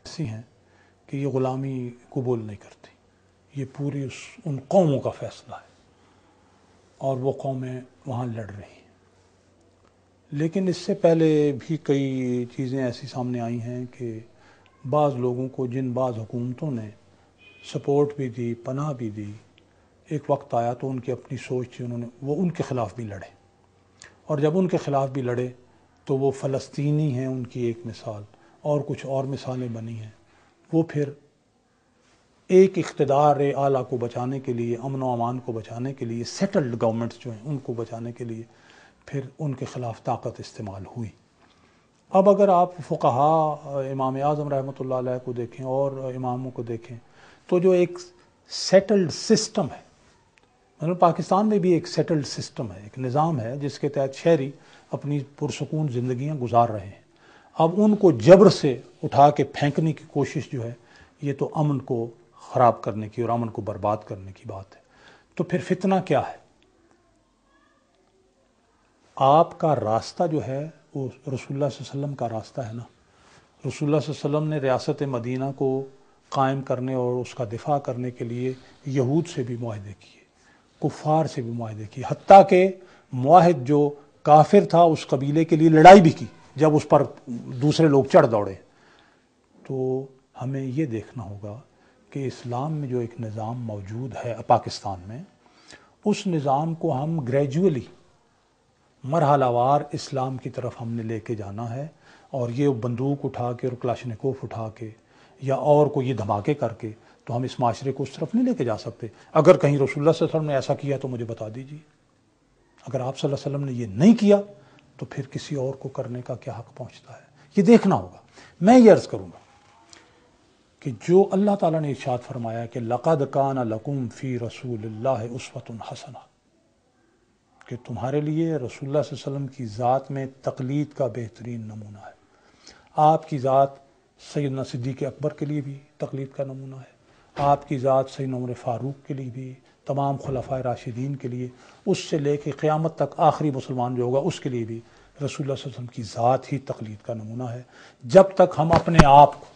ایسی ہیں کہ یہ غلامی قبول نہیں کرتی، یہ پوری ان قوموں کا فیصلہ ہے اور وہ قومیں وہاں لڑ رہی ہیں۔ لیکن اس سے پہلے بھی کئی چیزیں ایسی سامنے آئی ہیں کہ بعض لوگوں کو، جن بعض حکومتوں نے سپورٹ بھی دی، پناہ بھی دی، ایک وقت آیا تو ان کی اپنی سوچ تھی، وہ ان کے خلاف بھی لڑے، اور جب ان کے خلاف بھی لڑے تو وہ فلسطینی ہیں ان کی ایک مثال، اور کچھ اور مثالیں بنی ہیں۔ وہ پھر ایک اقتدار اعلیٰ کو بچانے کے لیے، امن و امان کو بچانے کے لیے، سیٹلڈ گورنمنٹس جو ہیں ان کو بچانے کے لیے پھر ان کے خلاف طاقت استعمال ہوئی۔ اب اگر آپ فقہا، امام اعظم رحمۃ اللہ علیہ کو دیکھیں اور اماموں کو دیکھیں تو جو ایک سیٹلڈ سسٹم ہے، مطلب پاکستان میں بھی ایک سیٹلڈ سسٹم ہے، ایک نظام ہے جس کے تحت شہری اپنی پرسکون زندگیاں گزار رہے ہیں۔ اب ان کو جبر سے اٹھا کے پھینکنے کی کوشش جو ہے، یہ تو امن کو خراب کرنے کی اور امن کو برباد کرنے کی بات ہے۔ تو پھر فتنہ کیا ہے؟ آپ کا راستہ جو ہے وہ رسول اللہ صلی اللہ علیہ وسلم کا راستہ ہے نا۔ رسول اللہ صلی اللہ علیہ وسلم نے ریاست مدینہ کو قائم کرنے اور اس کا دفاع کرنے کے لیے یہود سے بھی معاہدے کیے، کفار سے بھی معاہدے کیے، حتیٰ کہ معاہد جو کافر تھا اس قبیلے کے لیے لڑائی بھی کی جب اس پر دوسرے لوگ چڑھ دوڑے۔ تو ہمیں یہ دیکھنا ہوگا کہ اسلام میں جو ایک نظام موجود ہے پاکستان میں، اس نظام کو ہم گریجولی، مرحلہ وار اسلام کی طرف ہم نے لے کے جانا ہے، اور یہ بندوق اٹھا کے اور کلاشنکوف اٹھا کے یا اور کوئی یہ دھماکے کر کے تو ہم اس معاشرے کو اس طرف نہیں لے کے جا سکتے۔ اگر کہیں رسول اللہ صلی اللہ علیہ وسلم نے ایسا کیا تو مجھے بتا دیجیے، اگر آپ صلی اللہ علیہ وسلم نے یہ نہیں کیا تو پھر کسی اور کو کرنے کا کیا حق پہنچتا ہے؟ یہ دیکھنا ہوگا۔ میں یہ عرض کروں گا کہ جو اللہ تعالیٰ نے ارشاد فرمایا کہ لَقَدْ كَانَ لَكُمْ فِي رَسُولِ اللَّهِ أُسْوَةٌ حَسَنَةٌ، کہ تمہارے لیے رسول اللہ صلی اللہ علیہ وسلم کی ذات میں تقلید کا بہترین نمونہ ہے۔ آپ کی ذات سیدنا صدیق اکبر کے لیے بھی تقلید کا نمونہ ہے، آپ کی ذات سیدنا عمر فاروق کے لیے بھی، تمام خلفائے راشدین کے لیے، اس سے لے کے قیامت تک آخری مسلمان جو ہوگا اس کے لیے بھی رسول اللہ صلی اللہ علیہ وسلم کی ذات ہی تقلید کا نمونہ ہے۔ جب تک ہم اپنے آپ کو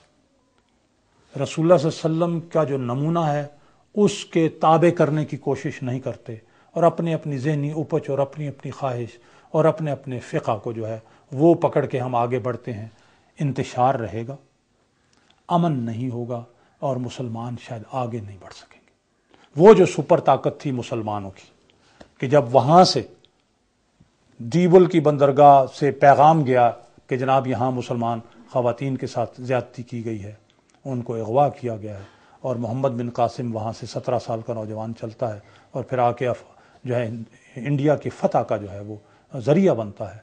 رسول اللہ صلی اللہ علیہ وسلم کا جو نمونہ ہے اس کے تابع کرنے کی کوشش نہیں کرتے، اور اپنی ذہنی اپچ اور اپنی خواہش اور اپنے فقہ کو جو ہے وہ پکڑ کے ہم آگے بڑھتے ہیں، انتشار رہے گا، امن نہیں ہوگا، اور مسلمان شاید آگے نہیں بڑھ سکیں گے۔ وہ جو سپر طاقت تھی مسلمانوں کی کہ جب وہاں سے دیبل کی بندرگاہ سے پیغام گیا کہ جناب یہاں مسلمان خواتین کے ساتھ زیادتی کی گئی ہے، ان کو اغوا کیا گیا ہے، اور محمد بن قاسم وہاں سے 17 سال کا نوجوان چلتا ہے اور پھر آ کے جو ہے انڈیا کی فتح کا جو ہے وہ ذریعہ بنتا ہے،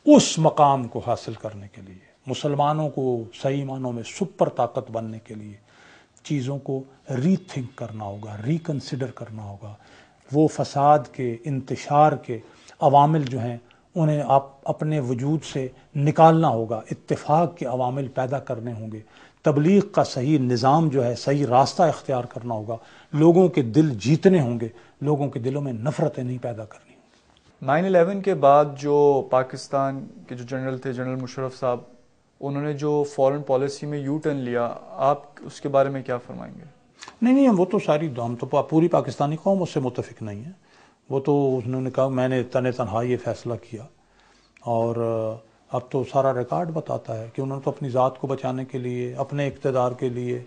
اس مقام کو حاصل کرنے کے لیے مسلمانوں کو صحیح معنوں میں سپر طاقت بننے کے لیے چیزوں کو ری تھنک کرنا ہوگا، ری کنسیڈر کرنا ہوگا۔ وہ فساد کے، انتشار کے عوامل جو ہیں انہیں اپنے وجود سے نکالنا ہوگا، اتفاق کے عوامل پیدا کرنے ہوں گے، تبلیغ کا صحیح نظام جو ہے، صحیح راستہ اختیار کرنا ہوگا، لوگوں کے دل جیتنے ہوں گے، لوگوں کے دلوں میں نفرتیں نہیں پیدا کرنی ہوں گی۔ 9/11 کے بعد جو پاکستان کے جو جنرل تھے، جنرل مشرف صاحب، انہوں نے جو فورن پالیسی میں یو ٹرن لیا، آپ اس کے بارے میں کیا فرمائیں گے؟ نہیں، وہ تو ہم تو پوری پاکستانی قوم اس سے متفق نہیں ہے۔ وہ تو انہوں نے کہا میں نے تنہا یہ فیصلہ کیا، اور اب تو سارا ریکارڈ بتاتا ہے کہ انہوں نے تو اپنی ذات کو بچانے کے لیے، اپنے اقتدار کے لیے،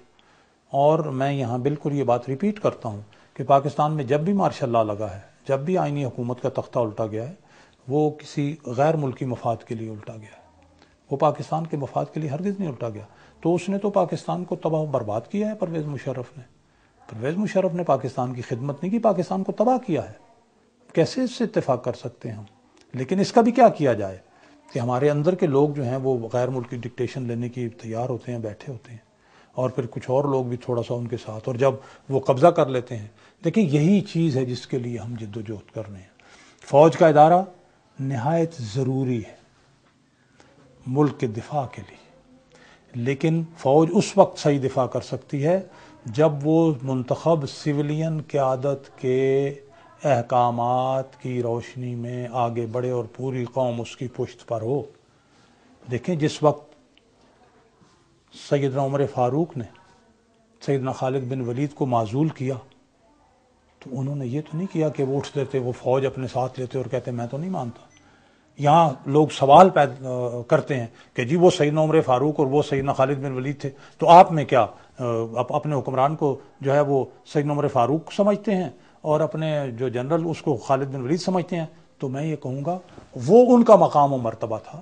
اور میں یہاں بالکل یہ بات ریپیٹ کرتا ہوں کہ پاکستان میں جب بھی مارشل لا لگا ہے، جب بھی آئینی حکومت کا تختہ الٹا گیا ہے، وہ کسی غیر ملکی مفاد کے لیے الٹا گیا ہے، وہ پاکستان کے مفاد کے لیے ہرگز نہیں الٹا گیا۔ تو اس نے تو پاکستان کو تباہ و برباد کیا ہے، پرویز مشرف نے پاکستان کی خدمت نہیں کی، پاکستان کو تباہ کیا ہے۔ کیسے اس سے اتفاق کر سکتے ہیں ہم؟ لیکن اس کا بھی کیا کیا جائے کہ ہمارے اندر کے لوگ جو ہیں وہ غیر ملکی ڈکٹیشن لینے کی تیار ہوتے ہیں، بیٹھے ہوتے ہیں، اور پھر کچھ اور لوگ بھی تھوڑا سا ان کے ساتھ، اور جب وہ قبضہ کر لیتے ہیں، دیکھیں یہی چیز ہے جس کے لیے ہم جد و جہد کر رہے ہیں۔ فوج کا ادارہ نہایت ضروری ہے ملک کے دفاع کے لیے، لیکن فوج اس وقت صحیح دفاع کر سکتی ہے جب وہ منتخب سویلین قیادت کے احکامات کی روشنی میں آگے بڑھے اور پوری قوم اس کی پشت پر ہو۔ دیکھیں جس وقت سیدنا عمر فاروق نے سیدنا خالد بن ولید کو معزول کیا تو انہوں نے یہ تو نہیں کیا کہ وہ اٹھ دیتے، وہ فوج اپنے ساتھ لیتے اور کہتے میں تو نہیں مانتا۔ یہاں لوگ سوال کرتے ہیں کہ جی وہ سیدنا عمر فاروق اور وہ سیدنا خالد بن ولید تھے، تو آپ میں کیا اپنے حکمران کو جو ہے وہ سیدنا عمر فاروق سمجھتے ہیں اور اپنے جو جنرل اس کو خالد بن ولید سمجھتے ہیں؟ تو میں یہ کہوں گا وہ ان کا مقام و مرتبہ تھا۔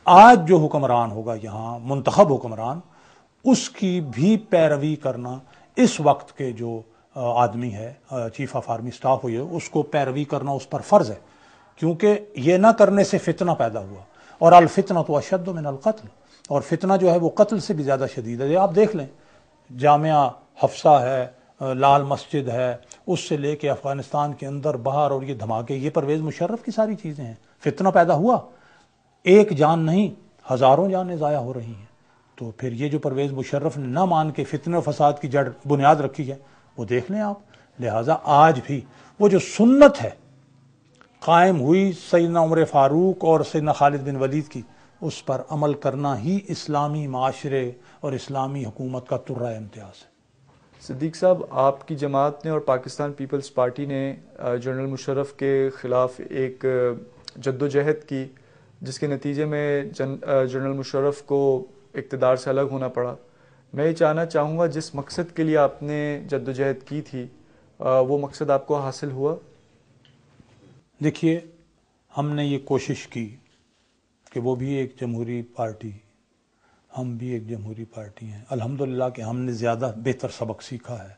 آج جو حکمران ہوگا یہاں منتخب حکمران، اس کی بھی پیروی کرنا اس وقت کے جو آدمی ہے چیف آف آرمی سٹاف ہوئی ہے اس کو پیروی کرنا اس پر فرض ہے، کیونکہ یہ نہ کرنے سے فتنہ پیدا ہوا، اور الفتنہ تو اشد من القتل، اور فتنہ جو ہے وہ قتل سے بھی زیادہ شدید ہے۔ آپ دیکھ لیں جامعہ حفصہ ہے، لال مسجد ہے، اس سے لے کے افغانستان کے اندر باہر اور یہ دھماکے، یہ پرویز مشرف کی ساری چیزیں ہیں۔ فتنہ پیدا ہوا، ایک جان نہیں ہزاروں جانیں ضائع ہو رہی ہیں۔ تو پھر یہ جو پرویز مشرف نے نہ مان کے فتنہ و فساد کی جڑ بنیاد رکھی ہے وہ دیکھ لیں آپ۔ لہٰذا آج بھی وہ جو سنت ہے قائم ہوئی سیدنا عمر فاروق اور سیدنا خالد بن ولید کی، اس پر عمل کرنا ہی اسلامی معاشرے اور اسلامی حکومت کا ترہ امتیاز ہے۔ صدیق صاحب، آپ کی جماعت نے اور پاکستان پیپلز پارٹی نے جنرل مشرف کے خلاف ایک جدوجہد کی، جس کے نتیجے میں جنرل مشرف کو اقتدار سے الگ ہونا پڑا۔ میں یہ جاننا چاہوں گا جس مقصد کے لیے آپ نے جدوجہد کی تھی وہ مقصد آپ کو حاصل ہوا؟ دیکھیے، ہم نے یہ کوشش کی کہ وہ بھی ایک جمہوری پارٹی، ہم بھی ایک جمہوری پارٹی ہیں۔ الحمدللہ کہ ہم نے زیادہ بہتر سبق سیکھا ہے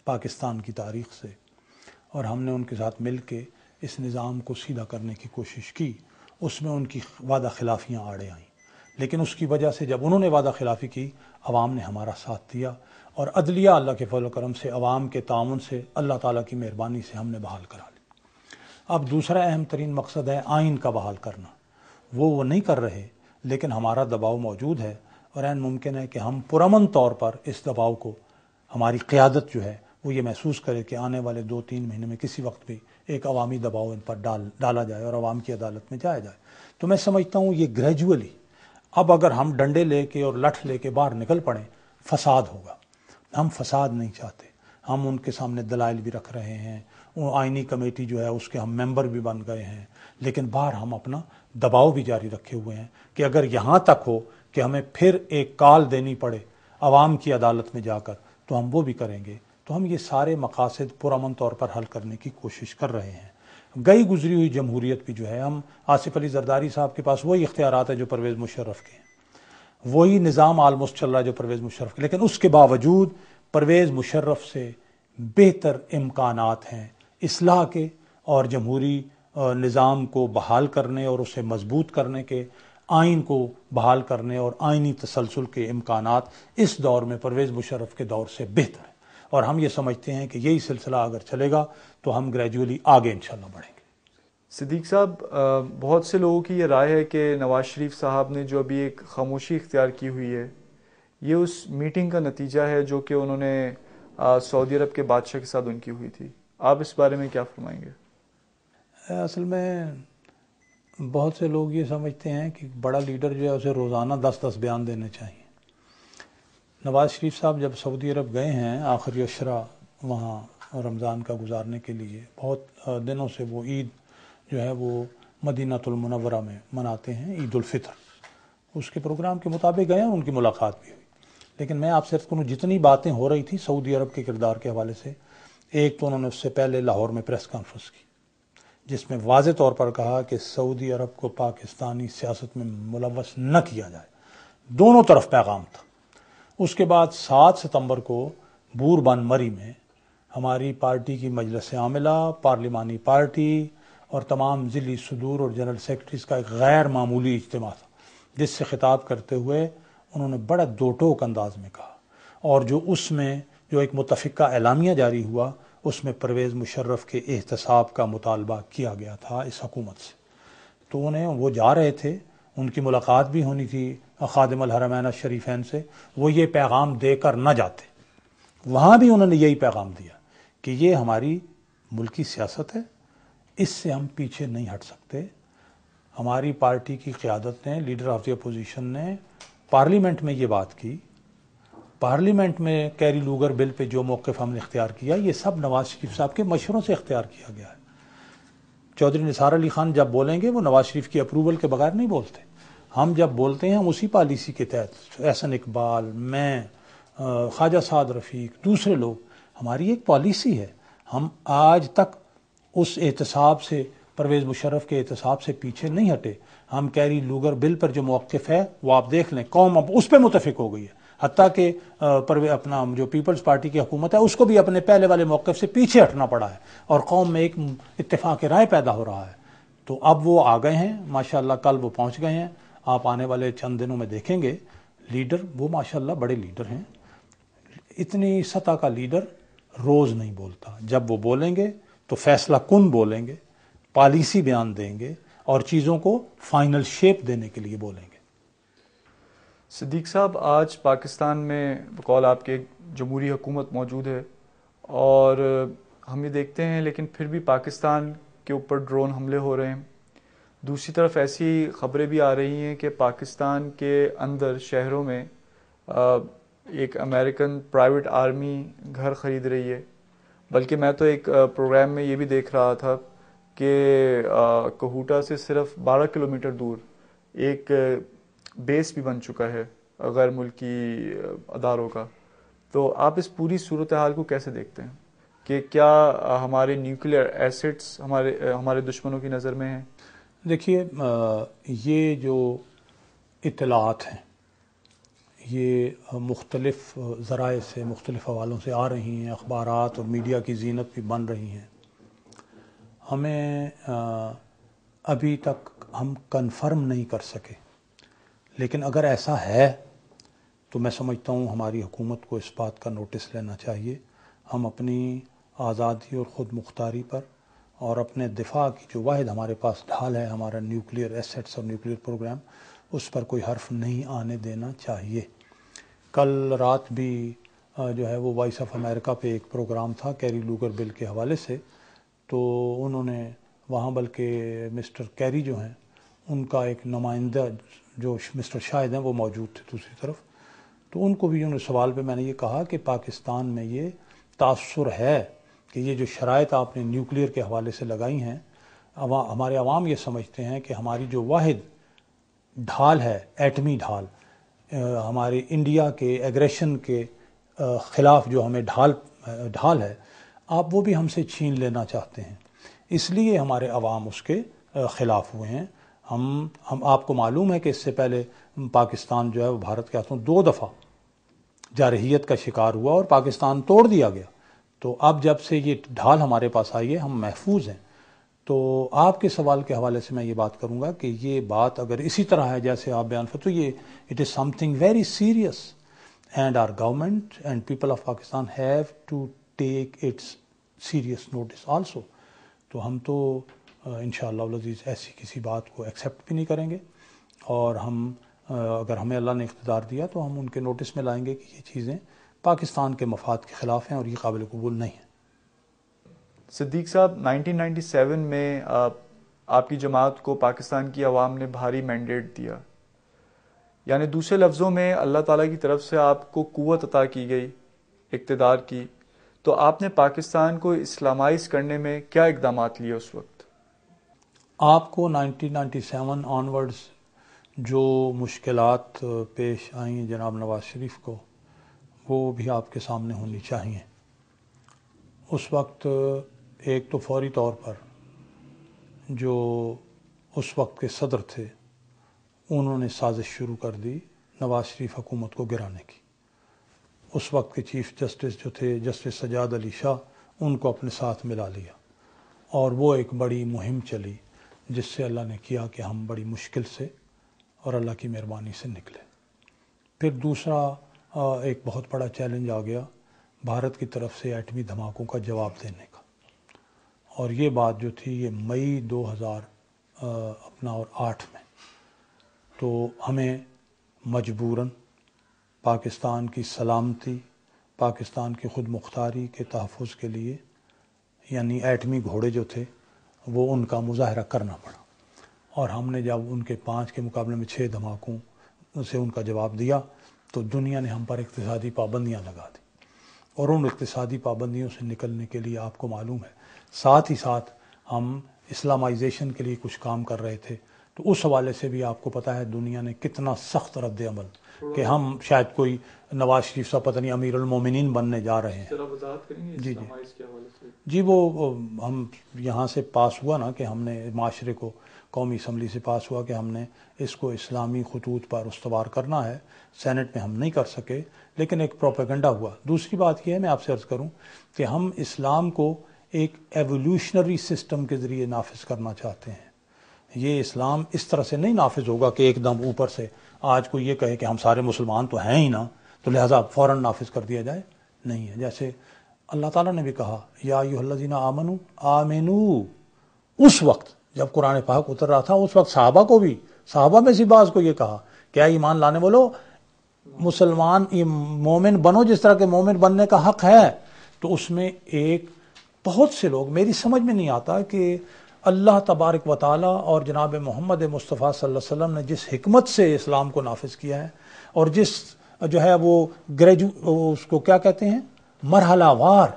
پاکستان کی تاریخ سے، اور ہم نے ان کے ساتھ مل کے اس نظام کو سیدھا کرنے کی کوشش کی۔ اس میں ان کی وعدہ خلافیاں آڑے آئیں، لیکن اس کی وجہ سے جب انہوں نے وعدہ خلافی کی، عوام نے ہمارا ساتھ دیا، اور عدلیہ اللہ کے فضل و کرم سے، عوام کے تعاون سے، اللہ تعالیٰ کی مہربانی سے ہم نے بحال کرا لی۔ اب دوسرا اہم ترین مقصد ہے آئین کا بحال کرنا۔ وہ نہیں کر رہے، لیکن ہمارا دباؤ موجود ہے، اور عین ممکن ہے کہ ہم پرامن طور پر اس دباؤ کو، ہماری قیادت جو ہے وہ یہ محسوس کرے کہ آنے والے 2-3 مہینے میں کسی وقت بھی ایک عوامی دباؤ ان پر ڈالا جائے اور عوام کی عدالت میں جایا جائے۔ تو میں سمجھتا ہوں یہ گریجولی، اب اگر ہم ڈنڈے لے کے اور لٹھ لے کے باہر نکل پڑیں، فساد ہوگا۔ ہم فساد نہیں چاہتے، ہم ان کے سامنے دلائل بھی رکھ رہے ہیں، وہ آئینی کمیٹی جو ہے اس کے ہم ممبر بھی بن گئے ہیں، لیکن باہر ہم اپنا دباؤ بھی جاری رکھے ہوئے ہیں کہ اگر یہاں تک ہو کہ ہمیں پھر ایک کال دینی پڑے عوام کی عدالت میں جا کر تو ہم وہ بھی کریں گے۔ تو ہم یہ سارے مقاصد پرامن طور پر حل کرنے کی کوشش کر رہے ہیں۔ گئی گزری ہوئی جمہوریت بھی جو ہے، ہم آصف علی زرداری صاحب کے پاس وہی اختیارات ہیں جو پرویز مشرف کے ہیں، وہی نظام آلموسٹ چل رہا ہے جو پرویز مشرف کے، لیکن اس کے باوجود پرویز مشرف سے بہتر امکانات ہیں اصلاح کے اور جمہوری نظام کو بحال کرنے اور اسے مضبوط کرنے کے، آئین کو بحال کرنے اور آئینی تسلسل کے امکانات اس دور میں پرویز مشرف کے دور سے بہتر ہیں، اور ہم یہ سمجھتے ہیں کہ یہی سلسلہ اگر چلے گا تو ہم گریجولی آگے انشاءاللہ بڑھیں گے۔ صدیق صاحب، بہت سے لوگوں کی یہ رائے ہے کہ نواز شریف صاحب نے جو ابھی ایک خاموشی اختیار کی ہوئی ہے، یہ اس میٹنگ کا نتیجہ ہے جو کہ انہوں نے سعودی عرب کے بادشاہ کے ساتھ ان کی ہوئی تھی۔ آپ اس بارے میں کیا فرمائیں گے؟ اصل میں بہت سے لوگ یہ سمجھتے ہیں کہ بڑا لیڈر جو ہے اسے روزانہ 10 بیان دینے چاہیے۔ نواز شریف صاحب جب سعودی عرب گئے ہیں آخری عشرہ وہاں رمضان کا گزارنے کے لیے، بہت دنوں سے وہ عید جو ہے وہ مدینہ المنورہ میں مناتے ہیں، عید الفطر، اس کے پروگرام کے مطابق گئے ہیں، ان کی ملاقات بھی ہوئی۔ لیکن میں آپ سے عرض کروں جتنی باتیں ہو رہی تھی سعودی عرب کے کردار کے حوالے سے، ایک تو انہوں نے اس سے پہلے لاہور میں پریس کانفرنس کی جس میں واضح طور پر کہا کہ سعودی عرب کو پاکستانی سیاست میں ملوث نہ کیا جائے، دونوں طرف پیغام تھا۔ اس کے بعد 7 ستمبر کو بور بن مری میں ہماری پارٹی کی مجلس عاملہ، پارلیمانی پارٹی اور تمام ضلعی صدور اور جنرل سیکرٹریز کا ایک غیر معمولی اجتماع تھا، جس سے خطاب کرتے ہوئے انہوں نے بڑا دو ٹوک انداز میں کہا، اور جو اس میں جو ایک متفقہ اعلامیہ جاری ہوا اس میں پرویز مشرف کے احتساب کا مطالبہ کیا گیا تھا اس حکومت سے۔ تو وہ جا رہے تھے، ان کی ملاقات بھی ہونی تھی خادم الحرمین الشریفین سے، وہ یہ پیغام دے کر نہ جاتے۔ وہاں بھی انہوں نے یہی پیغام دیا کہ یہ ہماری ملکی سیاست ہے، اس سے ہم پیچھے نہیں ہٹ سکتے۔ ہماری پارٹی کی قیادت نے، لیڈر آف دی اپوزیشن نے پارلیمنٹ میں یہ بات کی پارلیمنٹ میں کیری لوگر بل پہ جو موقف ہم نے اختیار کیا یہ سب نواز شریف صاحب کے مشوروں سے اختیار کیا گیا ہے. چودھری نثار علی خان جب بولیں گے وہ نواز شریف کی اپروول کے بغیر نہیں بولتے. ہم جب بولتے ہیں ہم اسی پالیسی کے تحت، احسن اقبال، میں، خواجہ سعد رفیق، دوسرے لوگ، ہماری ایک پالیسی ہے. ہم آج تک اس احتساب سے، پرویز مشرف کے احتساب سے پیچھے نہیں ہٹے. ہم کیری لوگر بل پر جو موقف ہے وہ آپ دیکھ لیں، قوم اب اس پہ متفق ہو گئی ہے. حتیٰ کہ اپنا جو پیپلز پارٹی کی حکومت ہے اس کو بھی اپنے پہلے والے موقف سے پیچھے ہٹنا پڑا ہے اور قوم میں ایک اتفاق رائے پیدا ہو رہا ہے. تو اب وہ آ گئے ہیں ماشاءاللہ، کل وہ پہنچ گئے ہیں. آپ آنے والے چند دنوں میں دیکھیں گے لیڈر، وہ ماشاءاللہ بڑے لیڈر ہیں. اتنی سطح کا لیڈر روز نہیں بولتا. جب وہ بولیں گے تو فیصلہ کن بولیں گے، پالیسی بیان دیں گے اور چیزوں کو فائنل شیپ دینے کے لیے بولیں گے. صدیق صاحب، آج پاکستان میں بقول آپ کے جمہوری حکومت موجود ہے اور ہم یہ دیکھتے ہیں لیکن پھر بھی پاکستان کے اوپر ڈرون حملے ہو رہے ہیں. دوسری طرف ایسی خبریں بھی آ رہی ہیں کہ پاکستان کے اندر شہروں میں ایک امریکن پرائیویٹ آرمی گھر خرید رہی ہے. بلکہ میں تو ایک پروگرام میں یہ بھی دیکھ رہا تھا کہ کوہوٹا سے صرف 12 کلومیٹر دور ایک بیس بھی بن چکا ہے غیر ملکی اداروں کا. تو آپ اس پوری صورتحال کو کیسے دیکھتے ہیں کہ کیا ہمارے نیوکلیئر ایسٹس ہمارے دشمنوں کی نظر میں ہیں؟ دیکھیے، یہ جو اطلاعات ہیں یہ مختلف ذرائع سے، مختلف حوالوں سے آ رہی ہیں، اخبارات اور میڈیا کی زینت بھی بن رہی ہیں. ہمیں ابھی تک ہم کنفرم نہیں کر سکے، لیکن اگر ایسا ہے تو میں سمجھتا ہوں ہماری حکومت کو اس بات کا نوٹس لینا چاہیے. ہم اپنی آزادی اور خود مختاری پر اور اپنے دفاع کی جو واحد ہمارے پاس ڈھال ہے، ہمارا نیوکلیئر ایسٹس اور نیوکلیئر پروگرام، اس پر کوئی حرف نہیں آنے دینا چاہیے. کل رات بھی جو ہے وہ وائس آف امریکہ پہ ایک پروگرام تھا کیری لوگر بل کے حوالے سے، تو انہوں نے وہاں، بلکہ مسٹر کیری جو ہیں ان کا ایک نمائندہ جو مسٹر شاہد ہیں وہ موجود تھے دوسری طرف. تو ان کو بھی انہوں نے سوال پہ میں نے یہ کہا کہ پاکستان میں یہ تاثر ہے کہ یہ جو شرائط آپ نے نیوکلیئر کے حوالے سے لگائی ہیں، ہمارے عوام یہ سمجھتے ہیں کہ ہماری جو واحد ڈھال ہے، ایٹمی ڈھال، ہمارے انڈیا کے ایگریشن کے خلاف جو ہمیں ڈھال ہے، آپ وہ بھی ہم سے چھین لینا چاہتے ہیں. اس لیے ہمارے عوام اس کے خلاف ہوئے ہیں. ہم آپ کو معلوم ہے کہ اس سے پہلے پاکستان جو ہے وہ بھارت کے ہاتھوں 2 دفعہ جارحیت کا شکار ہوا اور پاکستان توڑ دیا گیا. تو اب جب سے یہ ڈھال ہمارے پاس آئی ہے ہم محفوظ ہیں. تو آپ کے سوال کے حوالے سے میں یہ بات کروں گا کہ یہ بات اگر اسی طرح ہے جیسے آپ بیان فرماتے، تو یہ it is something very serious and our government and people of Pakistan have to take its serious notice also. تو ہم تو انشاءاللہ العزیز ایسی کسی بات کو ایکسیپٹ بھی نہیں کریں گے، اور ہم اگر ہمیں اللہ نے اقتدار دیا تو ہم ان کے نوٹس میں لائیں گے کہ یہ چیزیں پاکستان کے مفاد کے خلاف ہیں اور یہ قابل قبول نہیں ہیں. صدیق صاحب، 1997 میں آپ کی جماعت کو پاکستان کی عوام نے بھاری مینڈیٹ دیا، یعنی دوسرے لفظوں میں اللہ تعالیٰ کی طرف سے آپ کو قوت عطا کی گئی، اقتدار کی. تو آپ نے پاکستان کو اسلامائز کرنے میں کیا اقدامات لیے اس وقت؟ آپ کو 1997 آنورڈز جو مشکلات پیش آئیں جناب نواز شریف کو، وہ بھی آپ کے سامنے ہونی چاہیے. اس وقت ایک تو فوری طور پر جو اس وقت کے صدر تھے انہوں نے سازش شروع کر دی نواز شریف حکومت کو گرانے کی. اس وقت کے چیف جسٹس جو تھے جسٹس سجاد علی شاہ، ان کو اپنے ساتھ ملا لیا اور وہ ایک بڑی مہم چلی جس سے اللہ نے کیا کہ ہم بڑی مشکل سے اور اللہ کی مہربانی سے نکلے. پھر دوسرا ایک بہت بڑا چیلنج آ گیا بھارت کی طرف سے ایٹمی دھماکوں کا جواب دینے کا، اور یہ بات جو تھی یہ مئی 2008 میں. تو ہمیں مجبوراً پاکستان کی سلامتی، پاکستان کی خود مختاری کے تحفظ کے لیے، یعنی ایٹمی گھوڑے جو تھے وہ ان کا مظاہرہ کرنا پڑا. اور ہم نے جب ان کے 5 کے مقابلے میں 6 دھماکوں سے ان کا جواب دیا تو دنیا نے ہم پر اقتصادی پابندیاں لگا دی، اور ان اقتصادی پابندیوں سے نکلنے کے لیے آپ کو معلوم ہے ساتھ ہی ساتھ ہم اسلامائزیشن کے لیے کچھ کام کر رہے تھے، تو اس حوالے سے بھی آپ کو پتہ ہے دنیا نے کتنا سخت رد عمل کہ ہم شاید کوئی نواز شریف صاحب پتہ نہیں امیر المومنین بننے جا رہے ہیں۔ ذرا وضاحت کریں گے جی اسلامائز کے حوالے سے؟ جی وہ ہم یہاں سے پاس ہوا نا کہ ہم نے معاشرے کو قومی اسمبلی سے پاس ہوا کہ ہم نے اس کو اسلامی خطوط پر استوار کرنا ہے، سینٹ میں ہم نہیں کر سکے لیکن ایک پروپیگنڈا ہوا۔ دوسری بات یہ ہے میں آپ سے عرض کروں کہ ہم اسلام کو ایک ایولیوشنری سسٹم کے ذریعے نافذ کرنا چاہتے ہیں۔ یہ اسلام اس طرح سے نہیں نافذ ہوگا کہ ایک دم اوپر سے آج کوئی یہ کہے کہ ہم سارے مسلمان تو ہیں ہی نا تو لہٰذا فوراً نافذ کر دیا جائے، نہیں ہے۔ جیسے اللہ تعالیٰ نے بھی کہا یا ایھا الذین آمنوا آمنو، اس وقت جب قرآن پاک اتر رہا تھا اس وقت صحابہ کو بھی، صحابہ میں سے بعض کو یہ کہا کیا ایمان لانے والو مسلمان مومن بنو جس طرح کے مومن بننے کا حق ہے۔ تو اس میں ایک بہت سے لوگ، میری سمجھ میں نہیں آتا کہ اللہ تبارک و تعالیٰ اور جناب محمد مصطفیٰ صلی اللہ علیہ وسلم نے جس حکمت سے اسلام کو نافذ کیا ہے اور جس جو ہے وہ اس کو کیا کہتے ہیں مرحلہ وار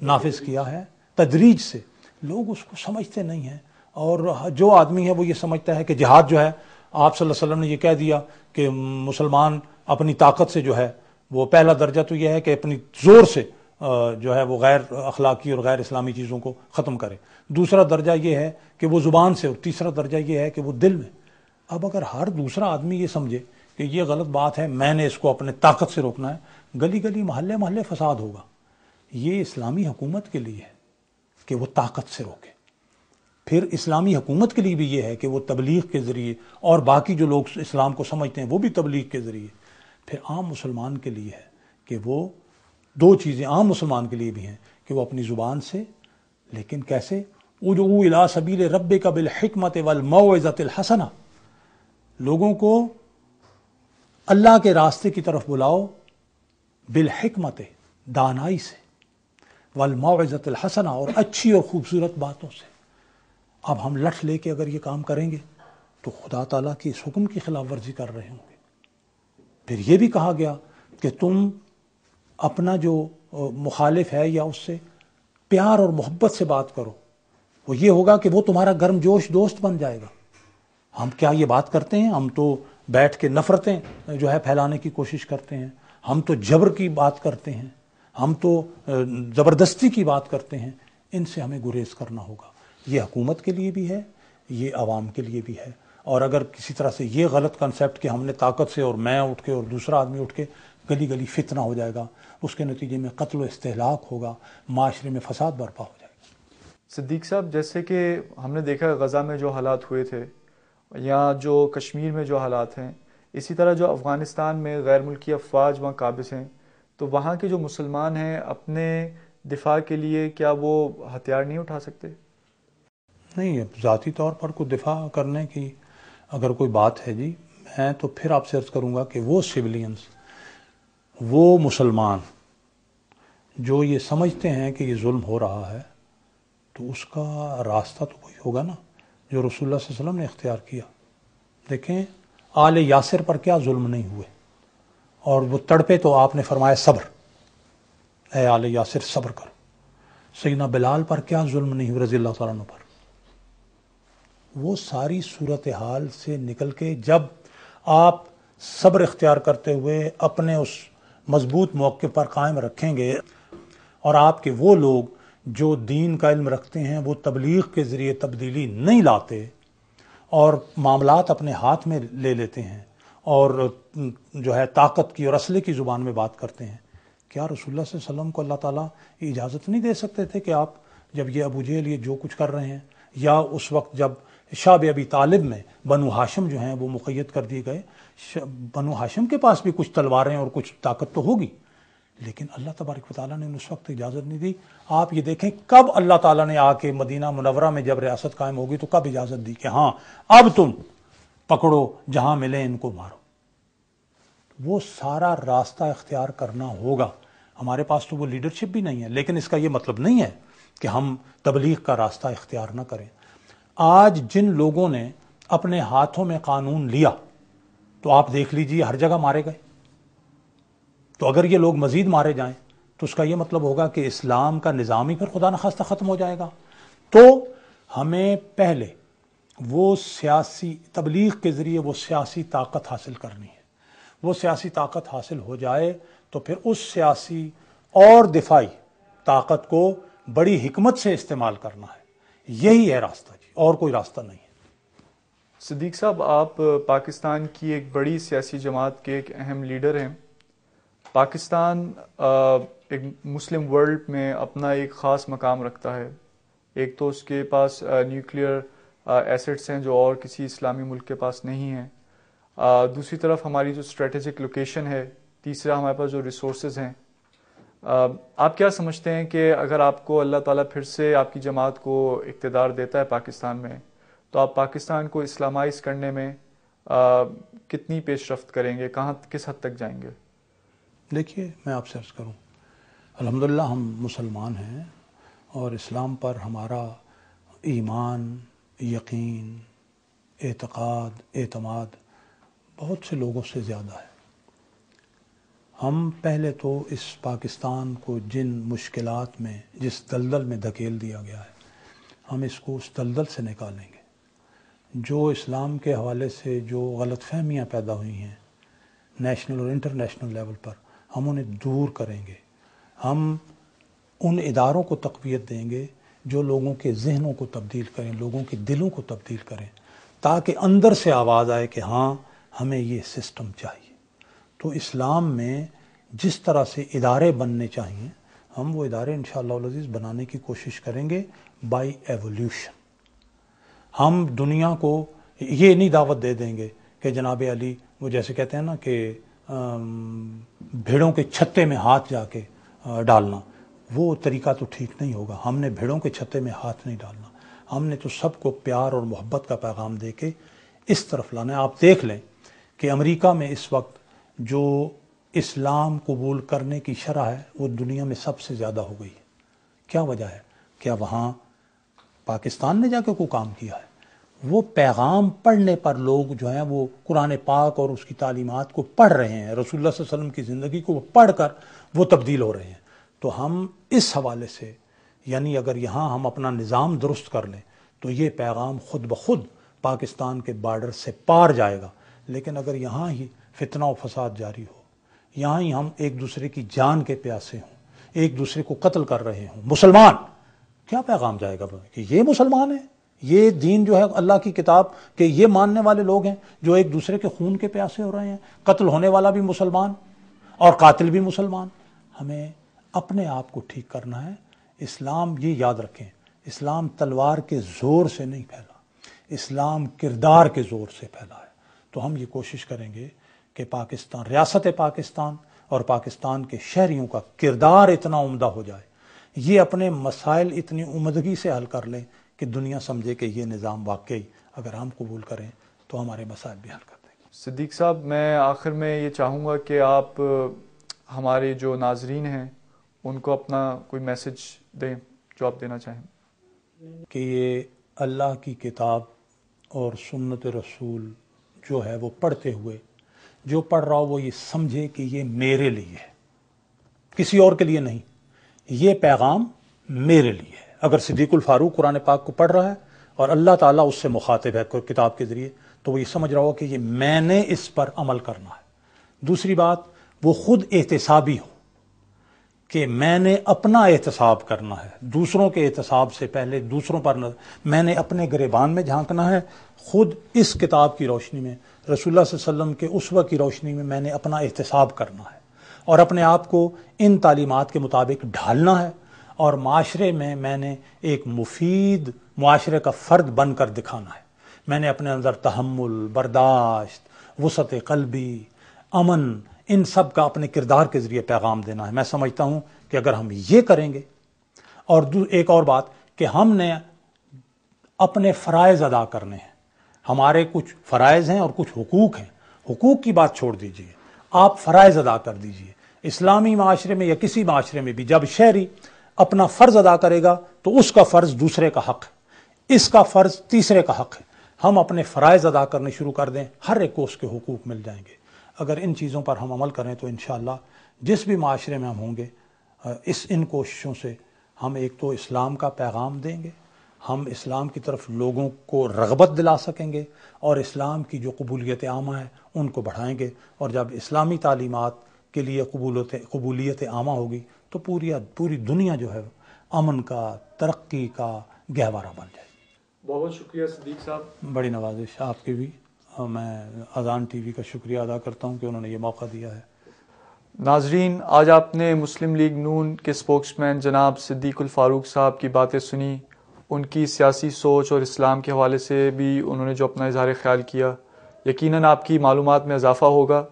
نافذ کیا ہے تدریج سے، لوگ اس کو سمجھتے نہیں ہیں۔ اور جو آدمی ہے وہ یہ سمجھتا ہے کہ جہاد جو ہے آپ صلی اللہ علیہ وسلم نے یہ کہہ دیا کہ مسلمان اپنی طاقت سے جو ہے وہ پہلا درجہ تو یہ ہے کہ اپنی زور سے جو ہے وہ غیر اخلاقی اور غیر اسلامی چیزوں کو ختم کرے، دوسرا درجہ یہ ہے کہ وہ زبان سے، اور تیسرا درجہ یہ ہے کہ وہ دل میں۔ اب اگر ہر دوسرا آدمی یہ سمجھے کہ یہ غلط بات ہے میں نے اس کو اپنے طاقت سے روکنا ہے، گلی گلی محلے محلے فساد ہوگا۔ یہ اسلامی حکومت کے لیے ہے کہ وہ طاقت سے روکے، پھر اسلامی حکومت کے لیے بھی یہ ہے کہ وہ تبلیغ کے ذریعے، اور باقی جو لوگ اسلام کو سمجھتے ہیں وہ بھی تبلیغ کے ذریعے، پھر عام مسلمان کے لیے ہے کہ وہ دو چیزیں عام مسلمان کے لیے بھی ہیں کہ وہ اپنی زبان سے، لیکن کیسے ادعو الی سبیل ربک بالحکمت والموعظۃ الحسنہ، لوگوں کو اللہ کے راستے کی طرف بلاؤ بالحکمت، دانائی سے، والموعظۃ الحسنہ، اور اچھی اور خوبصورت باتوں سے۔ اب ہم لٹھ لے کے اگر یہ کام کریں گے تو خدا تعالیٰ کی اس حکم کی خلاف ورزی کر رہے ہوں گے۔ پھر یہ بھی کہا گیا کہ تم اپنا جو مخالف ہے یا اس سے پیار اور محبت سے بات کرو، وہ یہ ہوگا کہ وہ تمہارا گرم جوش دوست بن جائے گا۔ ہم کیا یہ بات کرتے ہیں؟ ہم تو بیٹھ کے نفرتیں جو ہے پھیلانے کی کوشش کرتے ہیں، ہم تو جبر کی بات کرتے ہیں، ہم تو زبردستی کی بات کرتے ہیں۔ ان سے ہمیں گریز کرنا ہوگا۔ یہ حکومت کے لیے بھی ہے، یہ عوام کے لیے بھی ہے۔ اور اگر کسی طرح سے یہ غلط کنسیپٹ کہ ہم نے طاقت سے، اور میں اٹھ کے اور دوسرا آدمی اٹھ کے، گلی گلی فتنہ ہو جائے گا، اس کے نتیجے میں قتل و استہلاک ہوگا، معاشرے میں فساد برپا ہو جائے گا۔ صدیق صاحب، جیسے کہ ہم نے دیکھا غزہ میں جو حالات ہوئے تھے یا جو کشمیر میں جو حالات ہیں، اسی طرح جو افغانستان میں غیر ملکی افواج وہاں قابض ہیں، تو وہاں کے جو مسلمان ہیں اپنے دفاع کے لیے کیا وہ ہتھیار نہیں اٹھا سکتے؟ نہیں، ذاتی طور پر کوئی دفاع کرنے کی اگر کوئی بات ہے جی، میں تو پھر آپ سے عرض کروں گا کہ وہ سویلینز، وہ مسلمان جو یہ سمجھتے ہیں کہ یہ ظلم ہو رہا ہے، تو اس کا راستہ تو کوئی ہوگا نا جو رسول اللہ صلی اللہ علیہ وسلم نے اختیار کیا۔ دیکھیں آل یاسر پر کیا ظلم نہیں ہوئے، اور وہ تڑپے تو آپ نے فرمایا صبر، اے آل یاسر صبر کرو۔ سیدنا بلال پر کیا ظلم نہیں ہوئے رضی اللہ تعالیٰ عنہ پر۔ وہ ساری صورتحال سے نکل کے جب آپ صبر اختیار کرتے ہوئے اپنے اس مضبوط موقع پر قائم رکھیں گے، اور آپ کے وہ لوگ جو دین کا علم رکھتے ہیں وہ تبلیغ کے ذریعے تبدیلی نہیں لاتے اور معاملات اپنے ہاتھ میں لے لیتے ہیں اور جو ہے طاقت کی اور اسلحے کی زبان میں بات کرتے ہیں، کیا رسول اللہ صلی اللہ علیہ وسلم کو اللہ تعالیٰ یہ اجازت نہیں دے سکتے تھے کہ آپ جب یہ ابو جہل یہ جو کچھ کر رہے ہیں، یا اس وقت جب شعب ابی طالب میں بنو ہاشم جو ہیں وہ مقید کر دیے گئے، بنو ہاشم کے پاس بھی کچھ تلواریں اور کچھ طاقت تو ہوگی، لیکن اللہ تبارک و تعالیٰ نے اس وقت اجازت نہیں دی۔ آپ یہ دیکھیں کب اللہ تعالیٰ نے آ کے مدینہ منورہ میں جب ریاست قائم ہوگی تو کب اجازت دی کہ ہاں اب تم پکڑو جہاں ملے ان کو مارو۔ وہ سارا راستہ اختیار کرنا ہوگا۔ ہمارے پاس تو وہ لیڈرشپ بھی نہیں ہے، لیکن اس کا یہ مطلب نہیں ہے کہ ہم تبلیغ کا راستہ اختیار نہ کریں۔ آج جن لوگوں نے اپنے ہاتھوں میں قانون لیا تو آپ دیکھ لیجئے ہر جگہ مارے گئے، تو اگر یہ لوگ مزید مارے جائیں تو اس کا یہ مطلب ہوگا کہ اسلام کا نظام ہی پھر خدا نخواستہ ختم ہو جائے گا. تو ہمیں پہلے وہ سیاسی تبلیغ کے ذریعے وہ سیاسی طاقت حاصل کرنی ہے. وہ سیاسی طاقت حاصل ہو جائے تو پھر اس سیاسی اور دفاعی طاقت کو بڑی حکمت سے استعمال کرنا ہے. یہی ہے راستہ جی، اور کوئی راستہ نہیں ہے. صدیق صاحب، آپ پاکستان کی ایک بڑی سیاسی جماعت کے ایک اہم لیڈر ہیں. پاکستان ایک مسلم ورلڈ میں اپنا ایک خاص مقام رکھتا ہے. ایک تو اس کے پاس نیوکلیئر ایسٹس ہیں جو اور کسی اسلامی ملک کے پاس نہیں ہیں. دوسری طرف ہماری جو اسٹریٹجک لوکیشن ہے. تیسرا ہمارے پاس جو ریسورسز ہیں. آپ کیا سمجھتے ہیں کہ اگر آپ کو اللہ تعالیٰ پھر سے آپ کی جماعت کو اقتدار دیتا ہے پاکستان میں، تو آپ پاکستان کو اسلامائز کرنے میں کتنی پیش رفت کریں گے؟ کس حد تک جائیں گے؟ دیکھیے، میں آپ سے عرض کروں، الحمدللہ ہم مسلمان ہیں اور اسلام پر ہمارا ایمان، یقین، اعتقاد، اعتماد بہت سے لوگوں سے زیادہ ہے. ہم پہلے تو اس پاکستان کو جن مشکلات میں، جس دلدل میں دھکیل دیا گیا ہے، ہم اس کو اس دلدل سے نکالیں گے. جو اسلام کے حوالے سے جو غلط فہمیاں پیدا ہوئی ہیں نیشنل اور انٹرنیشنل لیول پر، ہم انہیں دور کریں گے. ہم ان اداروں کو تقویت دیں گے جو لوگوں کے ذہنوں کو تبدیل کریں، لوگوں کے دلوں کو تبدیل کریں، تاکہ اندر سے آواز آئے کہ ہاں ہمیں یہ سسٹم چاہیے. تو اسلام میں جس طرح سے ادارے بننے چاہیے، ہم وہ ادارے انشاءاللہ العزیز بنانے کی کوشش کریں گے بائی ایولیوشن. ہم دنیا کو یہ نہیں دعوت دے دیں گے کہ جناب علی، وہ جیسے کہتے ہیں نا کہ بھیڑوں کے چھتے میں ہاتھ جا کے ڈالنا، وہ طریقہ تو ٹھیک نہیں ہوگا. ہم نے بھیڑوں کے چھتے میں ہاتھ نہیں ڈالنا. ہم نے تو سب کو پیار اور محبت کا پیغام دے کے اس طرف لانا ہے. آپ دیکھ لیں کہ امریکہ میں اس وقت جو اسلام قبول کرنے کی شرح ہے وہ دنیا میں سب سے زیادہ ہو گئی ہے. کیا وجہ ہے؟ کیا وہاں پاکستان نے جا کے کوئی کام کیا ہے؟ وہ پیغام پڑھنے پر لوگ جو ہیں وہ قرآن پاک اور اس کی تعلیمات کو پڑھ رہے ہیں، رسول اللہ صلی اللہ علیہ وسلم کی زندگی کو پڑھ کر وہ تبدیل ہو رہے ہیں. تو ہم اس حوالے سے، یعنی اگر یہاں ہم اپنا نظام درست کر لیں تو یہ پیغام خود بخود پاکستان کے بارڈر سے پار جائے گا. لیکن اگر یہاں ہی فتنہ و فساد جاری ہو، یہاں ہی ہم ایک دوسرے کی جان کے پیاسے ہوں، ایک دوسرے کو قتل کر رہے ہوں، مسلمان، کیا پیغام جائے گا کہ یہ مسلمان ہیں؟ یہ دین جو ہے اللہ کی کتاب کہ یہ ماننے والے لوگ ہیں جو ایک دوسرے کے خون کے پیاسے ہو رہے ہیں. قتل ہونے والا بھی مسلمان اور قاتل بھی مسلمان. ہمیں اپنے آپ کو ٹھیک کرنا ہے. اسلام، یہ یاد رکھیں، اسلام تلوار کے زور سے نہیں پھیلا، اسلام کردار کے زور سے پھیلا ہے. تو ہم یہ کوشش کریں گے کہ پاکستان، ریاست پاکستان اور پاکستان کے شہریوں کا کردار اتنا عمدہ ہو جائے، یہ اپنے مسائل اتنی عمدگی سے حل کر لیں کہ دنیا سمجھے کہ یہ نظام واقعی اگر ہم قبول کریں تو ہمارے مسائل بھی حل کر دیں گے. صدیق صاحب، میں آخر میں یہ چاہوں گا کہ آپ ہمارے جو ناظرین ہیں ان کو اپنا کوئی میسج دیں جو آپ دینا چاہیں. کہ یہ اللہ کی کتاب اور سنت رسول جو ہے وہ پڑھتے ہوئے جو پڑھ رہا ہو وہ یہ سمجھے کہ یہ میرے لیے ہے، کسی اور کے لیے نہیں. یہ پیغام میرے لیے ہے. اگر صدیق الفاروق قرآن پاک کو پڑھ رہا ہے اور اللہ تعالیٰ اس سے مخاطب ہے کتاب کے ذریعے، تو وہ یہ سمجھ رہا ہو کہ یہ میں نے اس پر عمل کرنا ہے. دوسری بات، وہ خود احتسابی ہو کہ میں نے اپنا احتساب کرنا ہے، دوسروں کے احتساب سے پہلے دوسروں پر میں نے اپنے گریبان میں جھانکنا ہے. خود اس کتاب کی روشنی میں، رسول اللہ صلی اللہ علیہ وسلم کے اسوہ کی روشنی میں میں نے اپنا احتساب کرنا ہے اور اپنے آپ کو ان تعلیمات کے مطابق ڈھالنا ہے اور معاشرے میں نے ایک مفید معاشرے کا فرد بن کر دکھانا ہے. میں نے اپنے اندر تحمل، برداشت، وسعت قلبی، امن، ان سب کا اپنے کردار کے ذریعے پیغام دینا ہے. میں سمجھتا ہوں کہ اگر ہم یہ کریں گے، اور ایک اور بات کہ ہم نے اپنے فرائض ادا کرنے ہیں. ہمارے کچھ فرائض ہیں اور کچھ حقوق ہیں. حقوق کی بات چھوڑ دیجئے، آپ فرائض ادا کر دیجئے. اسلامی معاشرے میں یا کسی معاشرے میں بھی جب شہری اپنا فرض ادا کرے گا تو اس کا فرض دوسرے کا حق ہے، اس کا فرض تیسرے کا حق ہے. ہم اپنے فرائض ادا کرنے شروع کر دیں، ہر ایک کو اس کے حقوق مل جائیں گے. اگر ان چیزوں پر ہم عمل کریں تو انشاءاللہ جس بھی معاشرے میں ہم ہوں گے ان کوششوں سے ہم ایک تو اسلام کا پیغام دیں گے، ہم اسلام کی طرف لوگوں کو رغبت دلا سکیں گے، اور اسلام کی جو قبولیت عامہ ہے ان کو بڑھائیں گے، اور جب اسلامی تعلیمات کے لیے قبولیت عامہ ہوگی تو پوری دنیا جو ہے امن کا، ترقی کا گہوارہ بن جائے گی۔ بہت بہت شکریہ صدیق صاحب۔ بڑی نوازش آپ کی بھی، میں اذان ٹی وی کا شکریہ ادا کرتا ہوں کہ انہوں نے یہ موقع دیا ہے۔ ناظرین، آج آپ نے مسلم لیگ نون کے اسپوکس مین جناب صدیق الفاروق صاحب کی باتیں سنی، ان کی سیاسی سوچ اور اسلام کے حوالے سے بھی انہوں نے جو اپنا اظہار خیال کیا، یقیناً آپ کی معلومات میں اضافہ ہوگا۔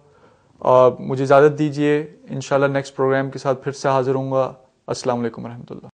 مجھے اجازت دیجیے، انشاءاللہ نیکسٹ پروگرام کے ساتھ پھر سے حاضر ہوں گا۔ السلام علیکم ورحمۃ اللہ۔